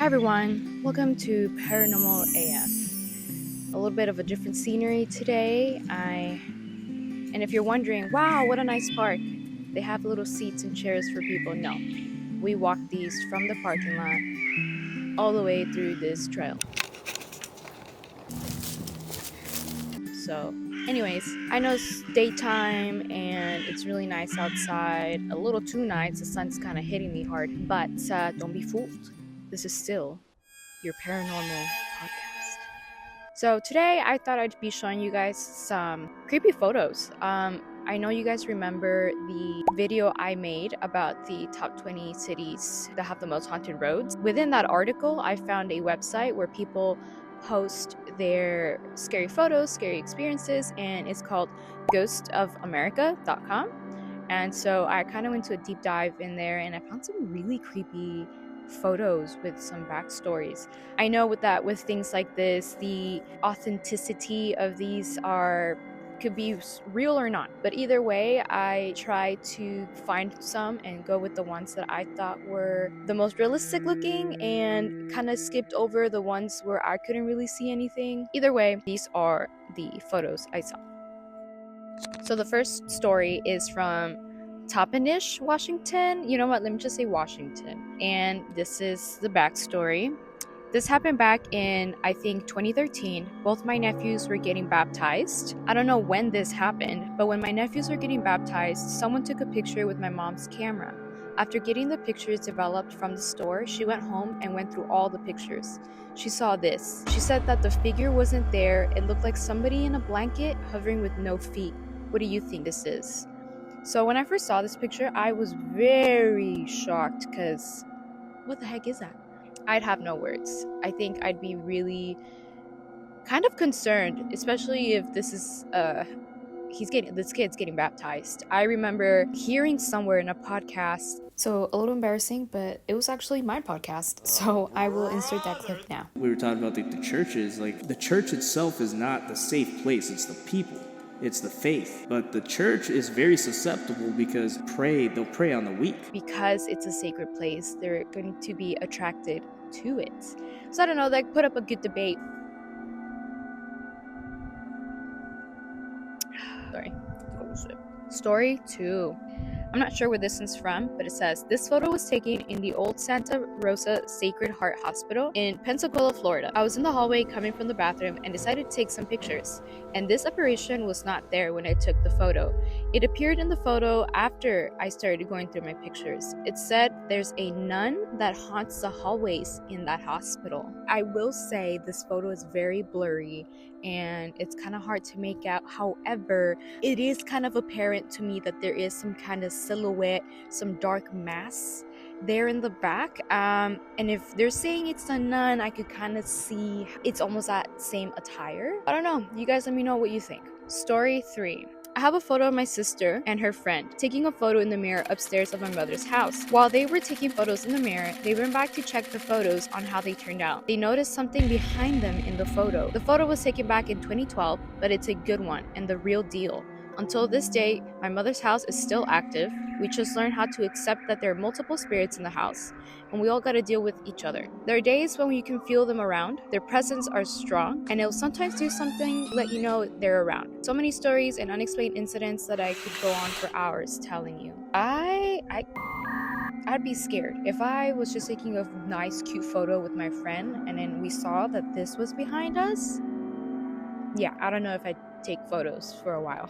Hi everyone, welcome to Paranormal AF. A little bit of a different scenery today. And if you're wondering, wow, what a nice park. They have little seats and chairs for people. No, we walked these from the parking lot all the way through this trail. So, anyways, I know it's daytime and it's really nice outside. A little too nice, the sun's kind of hitting me hard. But don't be fooled. This is still your paranormal podcast. So today I thought I'd be showing you guys some creepy photos. I know you guys remember the video I made about the top 20 cities that have the most haunted roads. Within that article, I found a website where people post their scary photos, scary experiences, and it's called ghostofamerica.com. And so I kind of went to a deep dive in there and I found some really creepy photos with some backstories. I know with things like this, the authenticity of these could be real or not, but either way I try to find some and go with the ones that I thought were the most realistic looking and kind of skipped over the ones where I couldn't really see anything. Either way, these are the photos I saw. So the first story is from Toppenish, Washington. You know what? Let me just say Washington. And this is the backstory. This happened back in, I think, 2013. Both my nephews were getting baptized. I don't know when this happened, but when my nephews were getting baptized, someone took a picture with my mom's camera. After getting the pictures developed from the store, she went home and went through all the pictures. She saw this. She said that the figure wasn't there. It looked like somebody in a blanket hovering with no feet. What do you think this is? So when I first saw this picture, I was very shocked because what the heck is that? I'd have no words. I think I'd be really kind of concerned, especially if this kid's getting baptized. I remember hearing somewhere in a podcast, so a little embarrassing, but it was actually my podcast, so I will insert that clip now. We were talking about the churches. Like, the church itself is not the safe place, it's the people. It's the faith. But the church is very susceptible because they'll prey on the weak. Because it's a sacred place, they're going to be attracted to it. So I don't know, like, put up a good debate. Sorry. Story 2. I'm not sure where this one's from, but it says, this photo was taken in the old Santa Rosa Sacred Heart Hospital in Pensacola, Florida. I was in the hallway coming from the bathroom and decided to take some pictures. And this apparition was not there when I took the photo. It appeared in the photo after I started going through my pictures. It said there's a nun that haunts the hallways in that hospital. I will say this photo is very blurry and it's kind of hard to make out. However, it is kind of apparent to me that there is some kind of silhouette, some dark mass there in the back. And if they're saying it's a nun, I could kind of see it's almost that same attire. I don't know. You guys let me know what you think. Story 3. I have a photo of my sister and her friend taking a photo in the mirror upstairs of my mother's house. While they were taking photos in the mirror, they went back to check the photos on how they turned out. They noticed something behind them in the photo. The photo was taken back in 2012, but it's a good one and the real deal. Until this day, my mother's house is still active. We just learned how to accept that there are multiple spirits in the house, and we all gotta deal with each other. There are days when you can feel them around, their presence are strong, and they'll sometimes do something to let you know they're around. So many stories and unexplained incidents that I could go on for hours telling you. I'd be scared. If I was just taking a nice, cute photo with my friend, and then we saw that this was behind us, yeah, I don't know if I'd take photos for a while.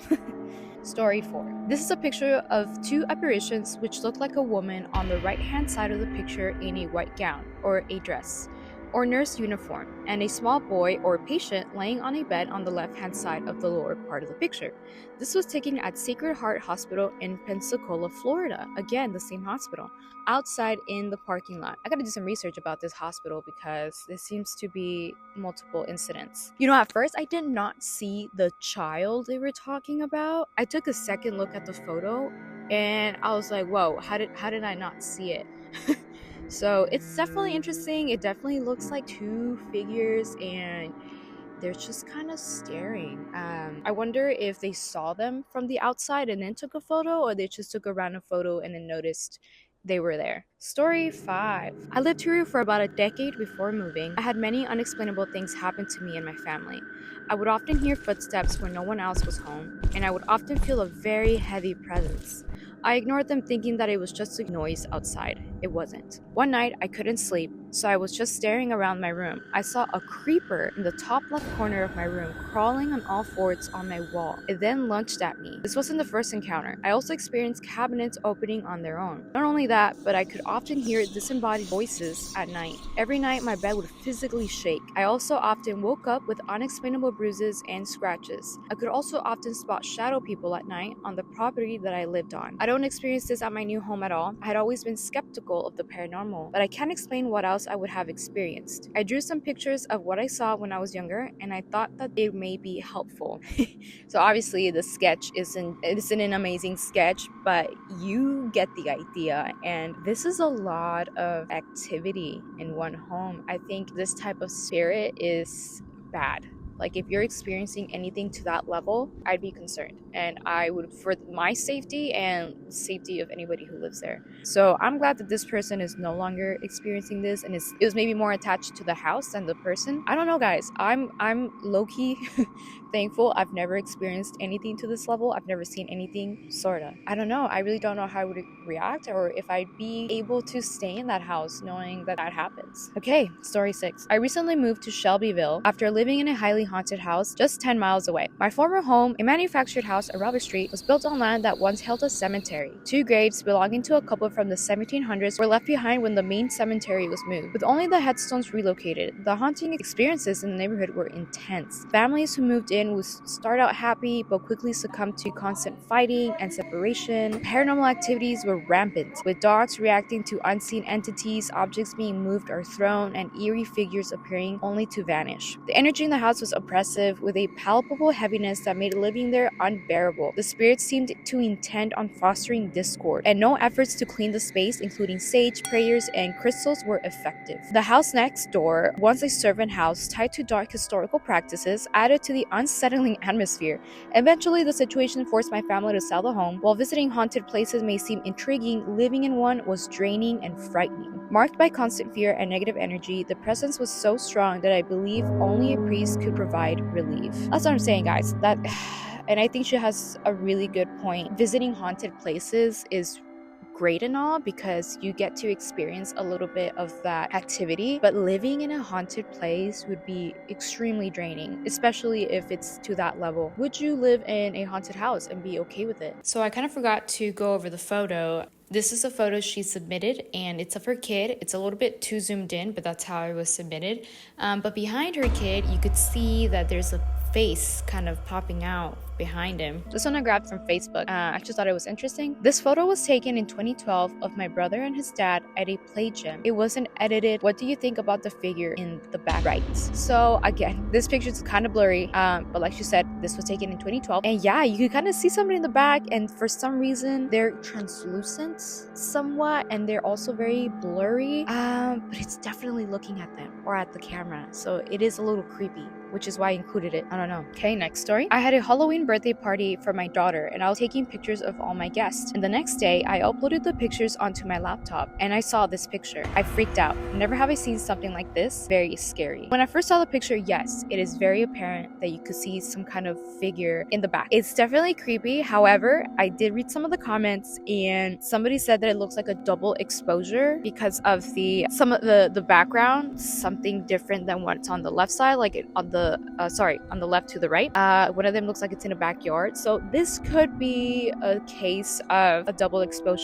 Story 4. This is a picture of two apparitions which look like a woman on the right hand side of the picture in a white gown or a dress or nurse uniform, and a small boy or patient laying on a bed on the left hand side of the lower part of the picture. This was taken at Sacred Heart Hospital in Pensacola, Florida. Again, the same hospital. Outside in the parking lot. I gotta do some research about this hospital because there seems to be multiple incidents. You know, at first I did not see the child they were talking about. I took a second look at the photo and I was like, whoa, how did I not see it? So it's definitely interesting. It definitely looks like two figures and they're just kind of staring. I wonder if they saw them from the outside and then took a photo, or they just took a random photo and then noticed they were there. Story 5. I lived here for about a decade before moving. I had many unexplainable things happen to me and my family. I would often hear footsteps when no one else was home, and I would often feel a very heavy presence. I ignored them thinking that it was just a noise outside. It wasn't. One night, I couldn't sleep, so I was just staring around my room. I saw a creeper in the top left corner of my room crawling on all fours on my wall. It then lunged at me. This wasn't the first encounter. I also experienced cabinets opening on their own. Not only that, but I could often hear disembodied voices at night. Every night, my bed would physically shake. I also often woke up with unexplainable bruises and scratches. I could also often spot shadow people at night on the property that I lived on. I don't experience this at my new home at all. I had always been skeptical of the paranormal, but I can't explain what else I would have experienced. I drew some pictures of what I saw when I was younger, and I thought that it may be helpful. So obviously the sketch isn't an amazing sketch, but you get the idea, and this is a lot of activity in one home. I think this type of spirit is bad. Like, if you're experiencing anything to that level, I'd be concerned, and I would, for my safety and safety of anybody who lives there. So I'm glad that this person is no longer experiencing this, and it was maybe more attached to the house than the person. I don't know, guys. I'm low-key thankful I've never experienced anything to this level. I've never seen anything, sorta. I don't know. I really don't know how I would react, or if I'd be able to stay in that house knowing that that happens. Okay, story 6. I recently moved to Shelbyville after living in a highly haunted house just 10 miles away. My former home, a manufactured house on Robert Street, was built on land that once held a cemetery. 2 graves belonging to a couple from the 1700s were left behind when the main cemetery was moved, with only the headstones relocated. The haunting experiences in the neighborhood were intense. Families who moved in would start out happy but quickly succumb to constant fighting and separation. Paranormal activities were rampant, with dogs reacting to unseen entities, objects being moved or thrown, and eerie figures appearing only to vanish. The energy in the house was oppressive, with a palpable heaviness that made living there unbearable. The spirits seemed to intend on fostering discord, and no efforts to clean the space, including sage, prayers, and crystals, were effective. The house next door, once a servant house tied to dark historical practices, added to the unsettling atmosphere. Eventually, the situation forced my family to sell the home. While visiting haunted places may seem intriguing, living in one was draining and frightening. Marked by constant fear and negative energy, the presence was so strong that I believe only a priest could provide relief. That's what I'm saying, guys. And I think she has a really good point. Visiting haunted places is great and all because you get to experience a little bit of that activity, but living in a haunted place would be extremely draining, especially if it's to that level. Would you live in a haunted house and be okay with it? So I kind of forgot to go over the photo. This is a photo she submitted, and it's of her kid. It's a little bit too zoomed in, but that's how it was submitted. But behind her kid, you could see that there's a face kind of popping out behind him. This one I grabbed from Facebook. I just thought it was interesting. This photo was taken in 2012 of my brother and his dad at a play gym. It wasn't edited. What do you think about the figure in the back right? So again, this picture is kind of blurry, but like she said, this was taken in 2012, and yeah, you can kind of see somebody in the back, and for some reason they're translucent somewhat, and they're also very blurry, but it's definitely looking at them or at the camera, so it is a little creepy, which is why I included it. I don't know. Okay, next story. I had a Halloween birthday party for my daughter, and I was taking pictures of all my guests. And the next day, I uploaded the pictures onto my laptop, and I saw this picture. I freaked out. Never have I seen something like this. Very scary. When I first saw the picture, yes, it is very apparent that you could see some kind of figure in the back. It's definitely creepy. However, I did read some of the comments, and somebody said that it looks like a double exposure because of the background, something different than what's on the left side, like on the left to the right. One of them looks like it's in a backyard, so this could be a case of a double exposure.